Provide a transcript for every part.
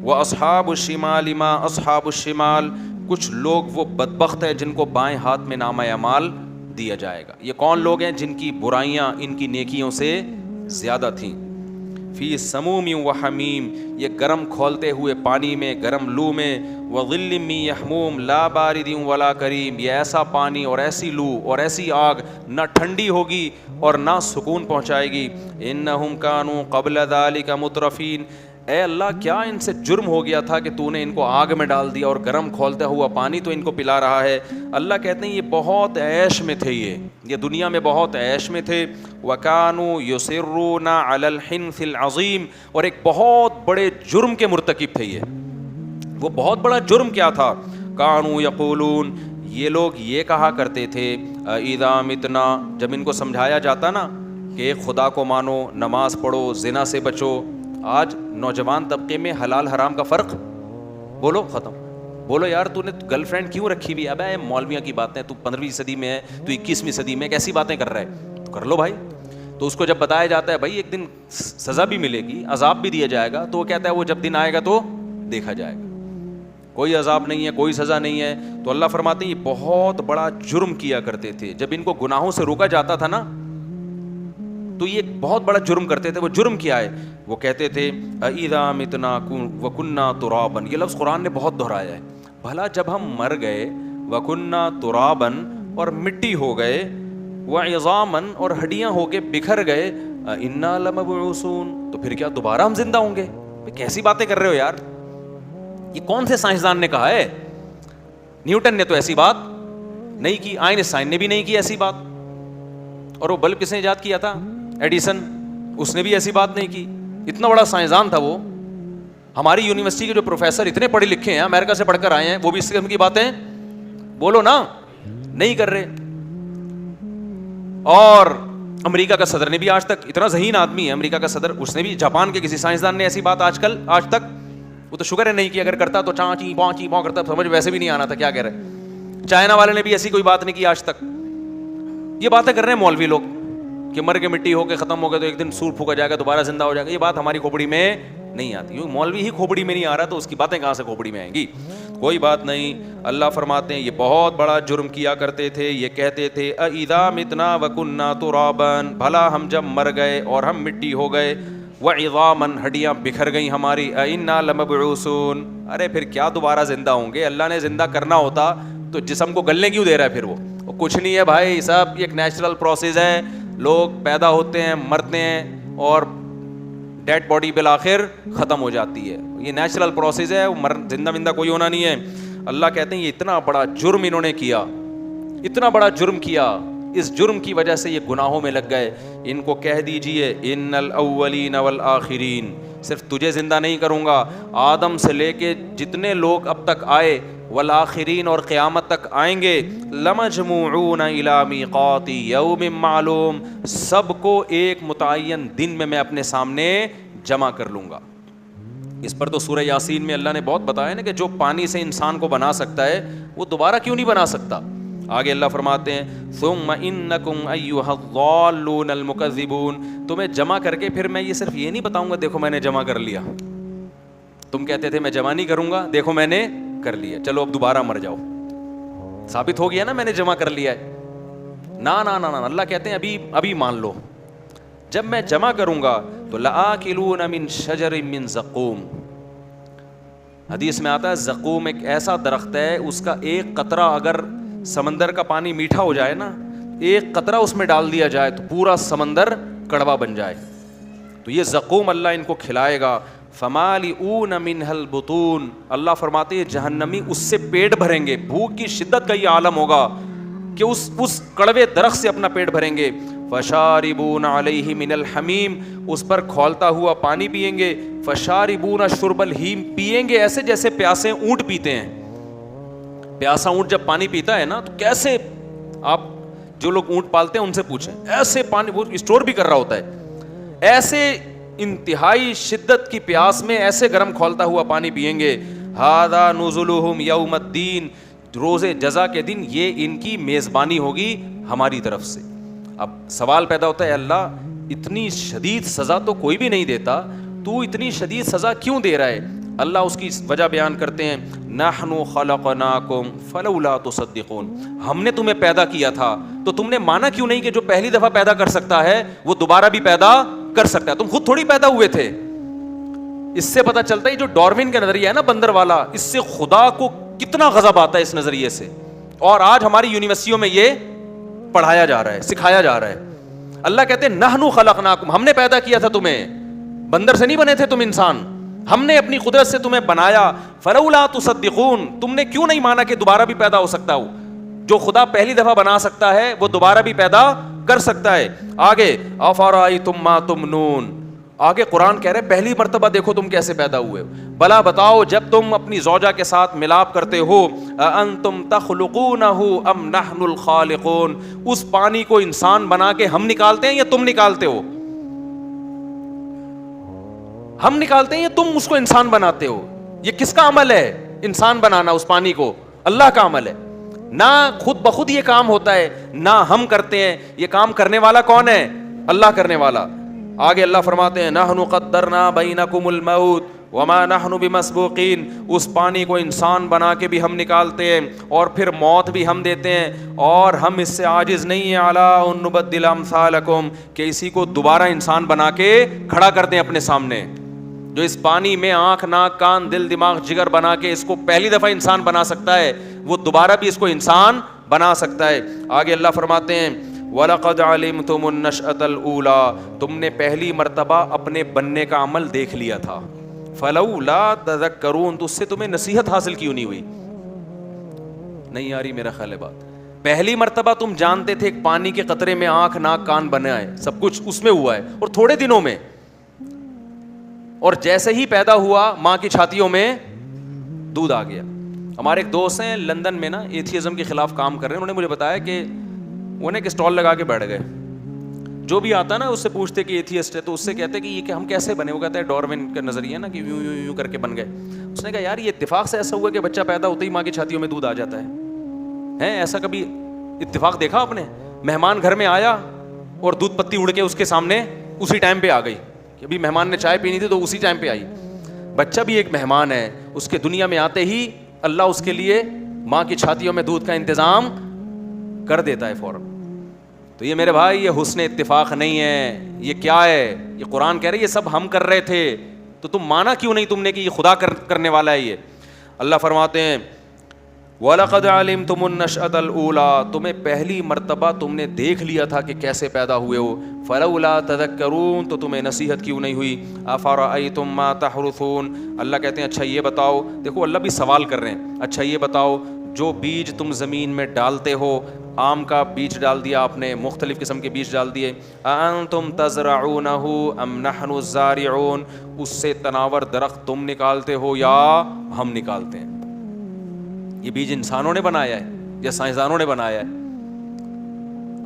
وَأَصْحَابُ الشِّمَالِ مَا أَصْحَابُ الشِّمَالِ، کچھ لوگ وہ بدبخت ہیں جن کو بائیں ہاتھ میں نامہ اعمال دیا جائے گا. یہ کون لوگ ہیں؟ جن کی برائیاں ان کی نیکیوں سے زیادہ تھیں. فی سموم و حمیم، یہ گرم کھولتے ہوئے پانی میں، گرم لو میں. وظل من یحموم لا بارد ولا کریم، یہ ایسا پانی اور ایسی لو اور ایسی آگ نہ ٹھنڈی ہوگی اور نہ سکون پہنچائے گی. انہم کانوا قبل ذلک مترفین، اے اللہ کیا ان سے جرم ہو گیا تھا کہ تو نے ان کو آگ میں ڈال دیا اور گرم کھولتا ہوا پانی تو ان کو پلا رہا ہے. اللہ کہتے ہیں یہ بہت عیش میں تھے، یہ دنیا میں بہت عیش میں تھے. وَكَانُوا يُصِرُّونَ عَلَى الْحِنْثِ الْعَظِيمِ، اور ایک بہت بڑے جرم کے مرتکب تھے یہ. وہ بہت بڑا جرم کیا تھا؟ كَانُوا يَقُولُونَ، یہ لوگ یہ کہا کرتے تھے اِذَا مِتْنَا، جب ان کو سمجھایا جاتا نا کہ خدا کو مانو، نماز پڑھو، زنا سے بچو. آج نوجوان طبقے میں حلال حرام کا فرق بولو ختم. بولو یار تو نے گرل فرینڈ کیوں رکھی ہوئی؟ اب مولویوں کی باتیں، تو 15ویں صدی میں ہے، تو 21ویں صدی میں کیسی باتیں کر رہا ہے؟ تو کر لو بھائی. تو اس کو جب بتایا جاتا ہے بھائی ایک دن سزا بھی ملے گی، عذاب بھی دیا جائے گا، تو وہ کہتا ہے وہ جب دن آئے گا تو دیکھا جائے گا، کوئی عذاب نہیں ہے، کوئی سزا نہیں ہے. تو اللہ فرماتے ہیں یہ بہت بڑا جرم کیا کرتے تھے. جب ان کو گناہوں سے روکا جاتا تھا نا تو یہ بہت بڑا جرم کرتے تھے. وہ جرم کیا ہے؟ وہ کہتے تھے اِذَا مِتْنَا وَكُنَّا تُرَابًا، یہ لفظ قرآن نے بہت دہرایا ہے. بھلا جب ہم مر گئے، وَكُنَّا تُرَابًا، اور مٹی ہو گئے، وَعِظَامًا، اور ہڈیاں ہو کے بکھر گئے، اِنَّا لَمَبْعُوثُونَ، تو پھر کیا دوبارہ ہم زندہ ہوں گے؟ کیسی باتیں کر رہے ہو یار؟ یہ کون سے سائنسدان نے کہا ہے؟ نیوٹن نے تو ایسی بات نہیں کی، آئنسٹائن نے بھی نہیں کی ایسی بات. اور وہ بلب کس نے ایجاد کیا تھا؟ ایڈیسن، اس نے بھی ایسی بات نہیں کی. اتنا بڑا سائنسدان تھا وہ. ہماری یونیورسٹی کے جو پروفیسر اتنے پڑھے لکھے ہیں، امریکہ سے پڑھ کر آئے ہیں، وہ بھی اس قسم کی باتیں بولو نا نہیں کر رہے. اور امریکہ کا صدر نے بھی آج تک، اتنا ذہین آدمی ہے امریکہ کا صدر، اس نے بھی، جاپان کے کسی سائنسدان نے ایسی بات آج تک، وہ تو شکر ہے نہیں کی، اگر کرتا تو چانچی پانچی پاں کرتا، سمجھ ویسے بھی نہیں آنا تھا کیا کہہ رہے. چائنا والے نے بھی ایسی کوئی بات نہیں کی آج تک. یہ باتیں کر رہے ہیں مولوی لوگ کہ مر کے مٹی ہو کے ختم ہو گئے تو ایک دن سور پھونکا جائے گا، دوبارہ زندہ ہو جائے گا. یہ بات ہماری کھوپڑی میں نہیں آتی. مولوی ہی کھوپڑی میں نہیں آ رہا تو اس کی باتیں کہاں سے کھوپڑی میں آئیں گی؟ کوئی بات نہیں. اللہ فرماتے ہیں یہ بہت بڑا جرم کیا کرتے تھے. یہ کہتے تھے اِذَا مِتْنَا وَكُنَّا تُرَابًا، بھلا ہم جب مر گئے اور ہم مٹی ہو گئے، وَعِظَامًا، ہڈیاں بکھر گئیں ہماری، اِنَّا لَمَبْعُوثُونَ، ارے پھر کیا دوبارہ زندہ ہوں گے؟ اللہ نے زندہ کرنا ہوتا تو جسم کو گلنے کیوں دے رہا ہے پھر؟ وہ کچھ نہیں ہے بھائی، سب ایک نیچرل پروسیس ہے. لوگ پیدا ہوتے ہیں، مرتے ہیں، اور ڈیڈ باڈی بالآخر ختم ہو جاتی ہے. یہ نیچرل پروسیس ہے، زندہ بندہ کوئی ہونا نہیں ہے. اللہ کہتے ہیں یہ اتنا بڑا جرم انہوں نے کیا، اتنا بڑا جرم کیا، اس جرم کی وجہ سے یہ گناہوں میں لگ گئے. ان کو کہہ دیجئے ان الاولین والآخرین، صرف تجھے زندہ نہیں کروں گا، آدم سے لے کے جتنے لوگ اب تک آئے، والآخرین، اور قیامت تک آئیں گے، لمجموعون الی میقات یوم معلوم، سب کو ایک متعین دن میں اپنے سامنے جمع کر لوں گا. اس پر تو سورہ یاسین میں اللہ نے بہت بتایا نا کہ جو پانی سے انسان کو بنا سکتا ہے وہ دوبارہ کیوں نہیں بنا سکتا. آگے اللہ فرماتے ہیں ثم انکم ایھا الضالون المکذبون، تمہیں جمع کر کے پھر میں یہ صرف یہ نہیں بتاؤں گا دیکھو میں نے جمع کر لیا. تم کہتے تھے میں جمع نہیں کروں گا، دیکھو میں نے کر لیا، چلو اب دوبارہ مر جاؤ، ثابت ہو گیا نا میں نے جمع کر لیا ہے. نا نا نا نا، اللہ کہتے ہیں ابھی مان لو، جب میں جمع کروں گا تو لآکلون من شجر من زقوم. حدیث میں آتا ہے زقوم ایک ایسا درخت ہے، اس کا ایک قطرہ اگر سمندر کا پانی میٹھا ہو جائے نا، ایک قطرہ اس میں ڈال دیا جائے تو پورا سمندر کڑوا بن جائے. تو یہ زقوم اللہ ان کو کھلائے گا. فمالئون منها البطون، اللہ فرماتے ہیں جہنمی اس سے پیٹ بھریں گے. بھوک کی شدت کا یہ عالم ہوگا کہ اس کڑوے درخت سے اپنا پیٹ بھریں گے. فشاربون علیہ من الحمیم، اس پر کھولتا ہوا پانی پیئیں گے. فشاربون شرب الہیم، پیئیں گے ایسے جیسے پیاسے اونٹ پیتے ہیں. پیاسا اونٹ جب پانی پیتا ہے نا تو کیسے، آپ جو لوگ اونٹ پالتے ہیں ان سے پوچھیں، ایسے پانی وہ اسٹور بھی کر رہا ہوتا ہے، ایسے انتہائی شدت کی پیاس میں ایسے گرم کھولتا ہوا پانی پیئیں گے. ھذا نزلہم یوم الدین، روز جزا کے دن یہ ان کی میزبانی ہوگی ہماری طرف سے. اب سوال پیدا ہوتا ہے اللہ اتنی شدید سزا تو کوئی بھی نہیں دیتا، تو اتنی شدید سزا کیوں دے رہا ہے؟ اللہ اس کی وجہ بیان کرتے ہیں, نحن خلقناکم فلولا تصدقون, ہم نے تمہیں پیدا کیا تھا تو تم نے مانا کیوں نہیں کہ جو پہلی دفعہ پیدا کر سکتا ہے وہ دوبارہ بھی پیدا کر سکتا ہے, تم خود تھوڑی پیدا ہوئے تھے. اس سے پتہ چلتا ہے جو ڈاروین کا نظریہ ہے نا بندر والا, اس سے خدا کو کتنا غضب آتا ہے اس نظریے سے, اور آج ہماری یونیورسٹیوں میں یہ پڑھایا جا رہا ہے, سکھایا جا رہا ہے. اللہ کہتے ہیں نحن خلقناکم, ہم نے پیدا کیا تھا تمہیں, بندر سے نہیں بنے تھے تم انسان, ہم نے اپنی قدرت سے تمہیں بنایا. فلولا تصدقون, تم نے کیوں نہیں مانا کہ دوبارہ بھی پیدا ہو سکتا ہو؟ جو خدا پہلی دفعہ بنا سکتا ہے وہ دوبارہ بھی پیدا کر سکتا ہے. آگے افرأیتم ما تمنون, آگے قرآن کہہ رہے پہلی مرتبہ دیکھو تم کیسے پیدا ہوئے. بلا بتاؤ جب تم اپنی زوجہ کے ساتھ ملاپ کرتے ہو, انتم تخلقونہ ام نحن الخالقون, اس پانی کو انسان بنا کے ہم نکالتے ہیں یا تم نکالتے ہو؟ ہم نکالتے ہیں یا تم اس کو انسان بناتے ہو؟ یہ کس کا عمل ہے انسان بنانا اس پانی کو؟ اللہ کا عمل ہے. نہ خود بخود یہ کام ہوتا ہے نہ ہم کرتے ہیں, یہ کام کرنے والا کون ہے؟ اللہ کرنے والا. آگے اللہ فرماتے ہیں نحن قدرنا بینکم الموت وما نحن بمسبوقین, اس پانی کو انسان بنا کے بھی ہم نکالتے ہیں اور پھر موت بھی ہم دیتے ہیں, اور ہم اس سے عاجز نہیں ہیں علی ان نبدل امثالکم, کہ اسی کو دوبارہ انسان بنا کے کھڑا کر دیں اپنے سامنے. جو اس پانی میں آنکھ ناک کان دل دماغ جگر بنا کے اس کو پہلی دفعہ انسان بنا سکتا ہے, وہ دوبارہ بھی اس کو انسان بنا سکتا ہے. آگے اللہ فرماتے ہیں وَلَقَدْ عَلِمْتُمُ النَّشْأَةَ الْأُولَىٰ, تم نے پہلی مرتبہ اپنے بننے کا عمل دیکھ لیا تھا. فَلَوْلَا تَذَكَّرُونَ, تو اس سے تمہیں نصیحت حاصل کیوں نہیں ہوئی؟ نہیں آ رہی میرا خیال ہے بات. پہلی مرتبہ تم جانتے تھے ایک پانی کے قطرے میں آنکھ ناک کان بنا ہے, سب کچھ اس میں ہوا ہے اور تھوڑے دنوں میں, اور جیسے ہی پیدا ہوا ماں کی چھاتیوں میں دودھ آ گیا. ہمارے ایک دوست ہیں لندن میں نا, ایتھیزم کے خلاف کام کر رہے ہیں, انہوں نے مجھے بتایا کہ وہ نے ایک اسٹال لگا کے بیٹھ گئے, جو بھی آتا نا اس سے پوچھتے کہ ایتھیسٹ ہے, تو اس سے کہتے کہ یہ کہ ہم کیسے بنے, وہ کہتے ہیں ڈاروین کا نظریہ نا کہ یوں یوں یوں کر کے بن گئے. اس نے کہا یار یہ اتفاق سے ایسا ہوا کہ بچہ پیدا ہوتے ہی ماں کی چھاتیوں میں دودھ آ جاتا ہے, ایسا کبھی اتفاق دیکھا آپ نے؟ مہمان گھر میں آیا اور دودھ پتی اڑ کے اس کے سامنے اسی ٹائم پہ آ گئی, کہ ابھی مہمان نے چائے پینی تھی تو اسی ٹائم پہ آئی. بچہ بھی ایک مہمان ہے, اس کے دنیا میں آتے ہی اللہ اس کے لیے ماں کی چھاتیوں میں دودھ کا انتظام کر دیتا ہے فوراً. تو یہ میرے بھائی یہ حسن اتفاق نہیں ہے, یہ کیا ہے؟ یہ قرآن کہہ رہے یہ سب ہم کر رہے تھے, تو تم مانا کیوں نہیں تم نے کہ یہ خدا کرنے والا ہے. یہ اللہ فرماتے ہیں وَلَقَدْ عَلِمْتُمُ النَّشْأَةَ الْأُولَىٰ, تمہیں پہلی مرتبہ تم نے دیکھ لیا تھا کہ کیسے پیدا ہوئے ہو. فَلَوْلَا تَذَكَّرُونَ, تو تمہیں نصیحت کیوں نہیں ہوئی. أَفَرَأَيْتُم مَّا تَحْرُثُونَ, اللہ کہتے ہیں اچھا یہ بتاؤ, دیکھو اللہ بھی سوال کر رہے ہیں, اچھا یہ بتاؤ جو بیج تم زمین میں ڈالتے ہو, آم کا بیج ڈال دیا آپ نے, مختلف قسم کے بیج ڈال دیے, أَأَنتُمْ تَزْرَعُونَهُ أَمْ نَحْنُ الزَّارِعُونَ, اس سے تناور درخت تم نکالتے ہو یا ہم نکالتے ہیں. یہ بیج انسانوں نے بنایا ہے یا سائنسدانوں نے بنایا ہے؟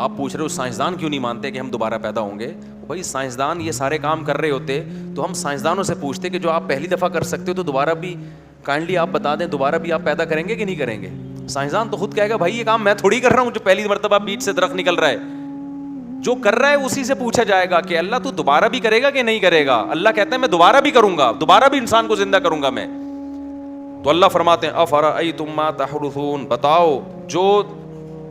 آپ پوچھ رہے ہو سائنسدان کیوں نہیں مانتے کہ ہم دوبارہ پیدا ہوں گے؟ بھائی سائنسدان یہ سارے کام کر رہے ہوتے تو ہم سائنسدانوں سے پوچھتے کہ جو آپ پہلی دفعہ کر سکتے ہو تو دوبارہ بھی کائنڈلی آپ بتا دیں, دوبارہ بھی آپ پیدا کریں گے کہ نہیں کریں گے؟ سائنسدان تو خود کہے گا بھائی یہ کام میں تھوڑی کر رہا ہوں جو پہلی مرتبہ بیج سے درخت نکل رہا ہے. جو کر رہا ہے اسی سے پوچھا جائے گا کہ اللہ تو دوبارہ بھی کرے گا کہ نہیں کرے گا. اللہ کہتا ہے میں دوبارہ بھی کروں گا, دوبارہ بھی انسان کو زندہ کروں گا میں. تو اللہ فرماتے ہیں افرأیتم ما تحرثون, بتاؤ جو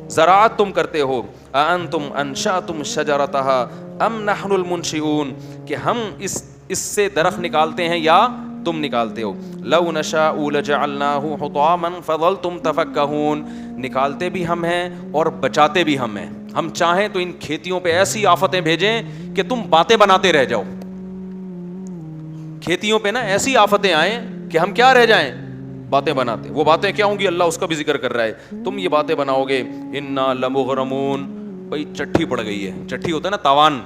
زراعت تم کرتے ہو, اانتم انشأتم شجرتها ام نحن المنشئون, کہ ہم اس سے درخت نکالتے ہیں یا تم نکالتے ہو. لو نشاء لجعلناه حطاما فظلتم تفکہون, نکالتے بھی ہم ہیں اور بچاتے بھی ہم ہیں. ہم چاہیں تو ان کھیتیوں پہ ایسی آفتیں بھیجیں کہ تم باتیں بناتے رہ جاؤ. کھیتیوں پہ نا ایسی آفتیں آئیں کہ ہم کیا رہ جائیں, باتیں بناتے. وہ باتیں کیا ہوں گی اللہ اس کا بھی ذکر کر رہا ہے, تم یہ باتیں بناؤ گے. انا لمغرمون, بھائی چٹھی پڑ گئی ہے, چٹھی ہوتا ہے نا تاوان,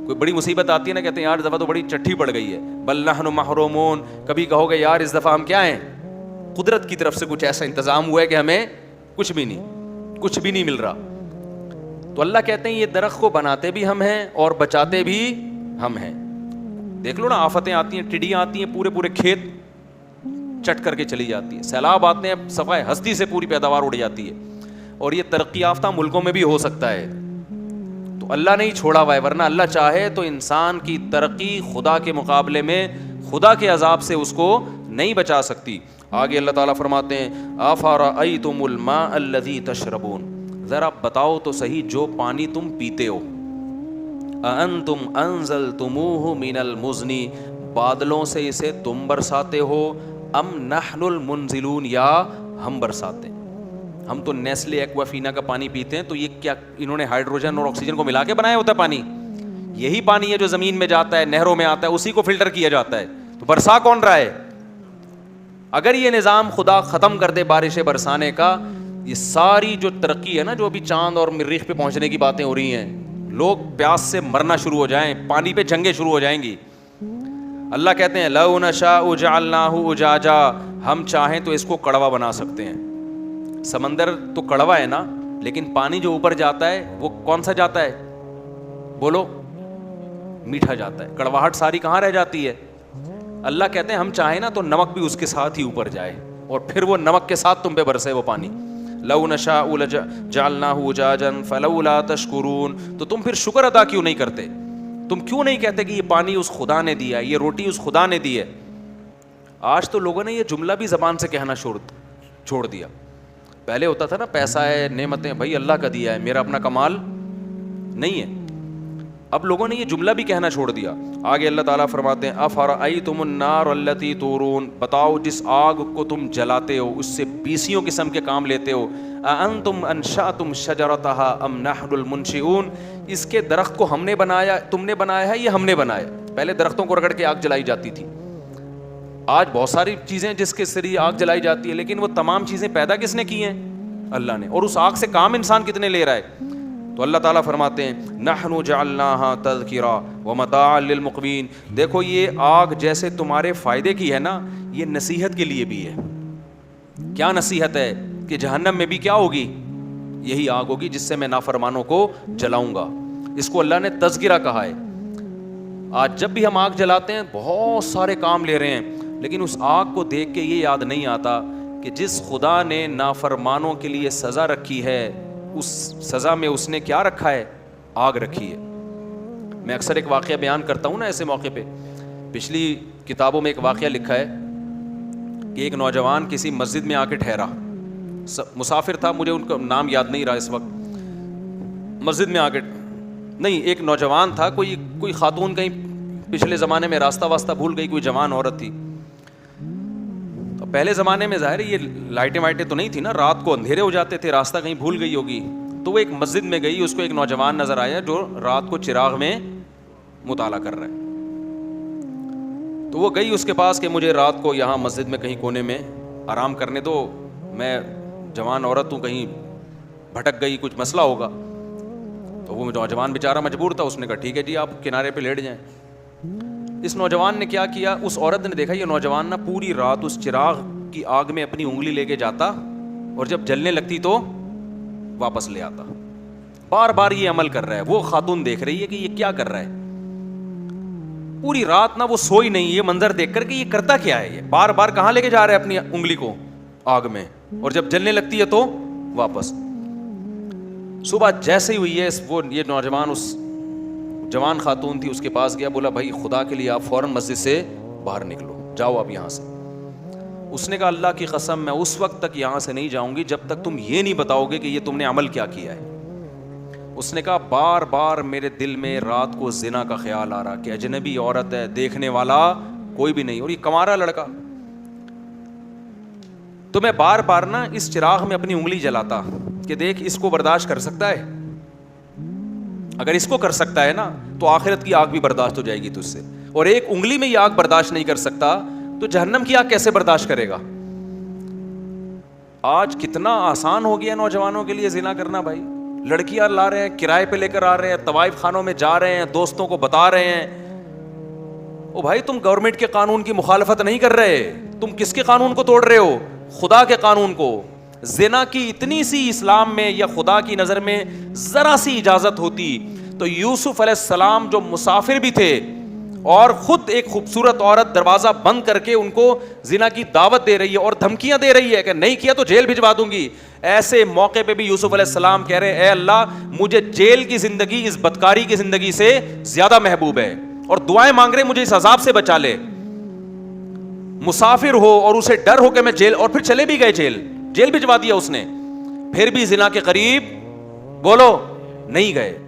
کوئی بڑی مصیبت آتی ہے نا کہتے ہیں یار اس دفعہ تو بڑی چٹھی پڑ گئی ہے. بل نحن محرومون, کبھی کہو گے یار اس دفعہ ہم کیا ہیں, قدرت کی طرف سے کچھ ایسا انتظام ہوا ہے کہ ہمیں کچھ بھی نہیں مل رہا. تو اللہ کہتے ہیں یہ درخت کو بناتے بھی ہم ہیں اور بچاتے بھی ہم ہیں. دیکھ لو نا آفتیں آتی ہیں, ٹڈیاں آتی ہیں, پورے کھیت چٹ کر کے چلی جاتی ہے. سیلاب آتے ہیں, صفائے ہستی سے پوری پیداوار اڑ جاتی ہے. اور یہ ترقی یافتہ ملکوں میں بھی ہو سکتا ہے. تو اللہ نے ہی چھوڑا ہوا ہے, ورنہ اللہ چاہے تو انسان کی ترقی خدا کے مقابلے میں خدا کے عذاب سے اس کو نہیں بچا سکتی. آگے اللہ تعالیٰ فرماتے ہیں افرأیتم الماء الذی تشربون, ذرا بتاؤ تو صحیح جو پانی تم پیتے ہو, اانتم انزلتموہ من المزن, بادلوں سے اسے تم برساتے ہو, ام نحن المنزلون, یا ہم برساتے ہیں. ہم تو نیسلے ایکوافینا کا پانی پیتے ہیں, تو یہ کیا انہوں نے ہائیڈروجن اور آکسیجن کو ملا کے بنایا ہوتا ہے پانی؟ یہی پانی ہے جو زمین میں جاتا ہے, نہروں میں آتا ہے, اسی کو فلٹر کیا جاتا ہے. تو برسا کون رہا ہے؟ اگر یہ نظام خدا ختم کر دے بارشیں برسانے کا, یہ ساری جو ترقی ہے نا, جو ابھی چاند اور مریخ پہ پہنچنے کی باتیں ہو رہی ہیں, لوگ پیاس سے مرنا شروع ہو جائیں, پانی پہ جنگیں شروع ہو جائیں گی. اللہ کہتے ہیں لو نشاء جعلناہ اجاجا, ہم چاہیں تو اس کو کڑوا بنا سکتے ہیں. سمندر تو کڑوا ہے نا, لیکن پانی جو اوپر جاتا ہے وہ کون سا جاتا ہے؟ بولو, میٹھا جاتا ہے. کڑواہٹ ساری کہاں رہ جاتی ہے؟ اللہ کہتے ہیں ہم چاہیں نا تو نمک بھی اس کے ساتھ ہی اوپر جائے, اور پھر وہ نمک کے ساتھ تم پہ برسے وہ پانی. لو نشاء جعلناہ اجاجا فلولا تشکرون, تو تم پھر شکر ادا کیوں نہیں کرتے؟ تم کیوں نہیں کہتے کہ یہ پانی اس خدا نے دیا ہے, یہ روٹی اس خدا نے دی ہے؟ آج تو لوگوں نے یہ جملہ بھی زبان سے کہنا چھوڑ دیا. پہلے ہوتا تھا نا, پیسہ ہے, نعمتیں, بھائی اللہ کا دیا ہے, میرا اپنا کمال نہیں ہے. اب لوگوں نے یہ جملہ بھی کہنا چھوڑ دیا. آگے اللہ تعالیٰ فرماتے ہیں افرأیتم النار التی تورون, بتاؤ جس آگ کو تم جلاتے ہو, اس سے 20 قسم کے کام لیتے ہو, اانتم انشأتم شجرتها ام نحن المنشئون, اس کے درخت کو ہم نے بنایا, تم نے بنایا ہے, یہ ہم نے بنایا. پہلے درختوں کو رگڑ کے آگ جلائی جاتی تھی. آج بہت ساری چیزیں جس کے ذریعے آگ جلائی جاتی ہے, لیکن وہ تمام چیزیں پیدا کس نے کی ہیں؟ اللہ نے. اور اس آگ سے کام انسان کتنے لے رہا ہے؟ تو اللہ تعالیٰ فرماتے ہیں نحن جعلناها تذکرا ومتاعا للمقوین, دیکھو یہ آگ جیسے تمہارے فائدے کی ہے نا, یہ نصیحت کے لیے بھی ہے. کیا نصیحت ہے؟ کہ جہنم میں بھی کیا ہوگی؟ یہی آگ ہوگی جس سے میں نافرمانوں کو جلاؤں گا. اس کو اللہ نے تذکرہ کہا ہے. آج جب بھی ہم آگ جلاتے ہیں بہت سارے کام لے رہے ہیں, لیکن اس آگ کو دیکھ کے یہ یاد نہیں آتا کہ جس خدا نے نافرمانوں کے لیے سزا رکھی ہے, اس سزا میں اس نے کیا رکھا ہے؟ آگ رکھی ہے. میں اکثر ایک واقعہ بیان کرتا ہوں نا ایسے موقع پہ. پچھلی کتابوں میں ایک واقعہ لکھا ہے کہ ایک نوجوان کسی مسجد میں آ کے ٹھہرا, مسافر تھا, مجھے ان کا نام یاد نہیں رہا اس وقت. مسجد میں آ کے نہیں, ایک نوجوان تھا, کوئی خاتون کہیں پچھلے زمانے میں راستہ واسطہ بھول گئی, کوئی جوان عورت تھی. پہلے زمانے میں ظاہر یہ لائٹیں وائٹیں تو نہیں تھی نا, رات کو اندھیرے ہو جاتے تھے, راستہ کہیں بھول گئی ہوگی. تو وہ ایک مسجد میں گئی, اس کو ایک نوجوان نظر آیا جو رات کو چراغ میں مطالعہ کر رہا ہے. تو وہ گئی اس کے پاس کہ مجھے رات کو یہاں مسجد میں کہیں کونے میں آرام کرنے دو, میں جوان عورت ہوں, کہیں بھٹک گئی, کچھ مسئلہ ہوگا. تو وہ نوجوان بیچارہ مجبور تھا, اس نے کہا ٹھیک ہے جی آپ کنارے پہ لیٹ جائیں. اس نوجوان نے کیا کیا, اس عورت نے دیکھا یہ نوجوان نا پوری رات اس چراغ کی آگ میں اپنی انگلی لے کے جاتا, اور جب جلنے لگتی تو واپس لے آتا. بار بار یہ عمل کر رہا ہے. وہ خاتون دیکھ رہی ہے کہ یہ کیا کر رہا ہے, پوری رات نا وہ سوئی نہیں, یہ منظر دیکھ کر کہ یہ کرتا کیا ہے, یہ بار بار کہاں لے کے جا رہا ہے اپنی انگلی کو آگ میں, اور جب جلنے لگتی ہے تو واپس. صبح جیسے ہی ہوئی ہے یہ نوجوان اس جوان خاتون تھی اس کے پاس گیا, بولا بھائی خدا کے لیے آپ فوراً مسجد سے باہر نکلو, جاؤ آپ یہاں سے. اس نے کہا اللہ کی قسم میں اس وقت تک یہاں سے نہیں جاؤں گی جب تک تم یہ نہیں بتاؤ گے کہ یہ تم نے عمل کیا کیا ہے. اس نے کہا بار بار میرے دل میں رات کو زنا کا خیال آ رہا کہ اجنبی عورت ہے, دیکھنے والا کوئی بھی نہیں, اور یہ کمارا لڑکا. تو میں بار بار نا اس چراغ میں اپنی انگلی جلاتا کہ دیکھ اس کو برداشت کر سکتا ہے, اگر اس کو کر سکتا ہے نا تو آخرت کی آگ بھی برداشت ہو جائے گی تجھ سے, اور ایک انگلی میں یہ آگ برداشت نہیں کر سکتا تو جہنم کی آگ کیسے برداشت کرے گا. آج کتنا آسان ہو گیا نوجوانوں کے لیے زنا کرنا بھائی. لڑکیاں لا رہے ہیں, کرائے پہ لے کر آ رہے ہیں, طوائف خانوں میں جا رہے ہیں, دوستوں کو بتا رہے ہیں. او بھائی تم گورنمنٹ کے قانون کی مخالفت نہیں کر رہے, تم کس کے قانون کو توڑ رہے ہو؟ خدا کے قانون کو. زنا کی اتنی سی اسلام میں یا خدا کی نظر میں ذرا سی اجازت ہوتی تو یوسف علیہ السلام جو مسافر بھی تھے اور خود ایک خوبصورت عورت دروازہ بند کر کے ان کو زنا کی دعوت دے رہی ہے اور دھمکیاں دے رہی ہے کہ نہیں کیا تو جیل بھجوا دوں گی, ایسے موقع پہ بھی یوسف علیہ السلام کہہ رہے اے اللہ مجھے جیل کی زندگی اس بدکاری کی زندگی سے زیادہ محبوب ہے, اور دعائیں مانگ رہے مجھے اس عذاب سے بچا لے. مسافر ہو اور اسے ڈر ہو کہ میں جیل, اور پھر چلے بھی گئے جیل بھجوا دیا اس نے, پھر بھی زنا کے قریب بولو نہیں گئے.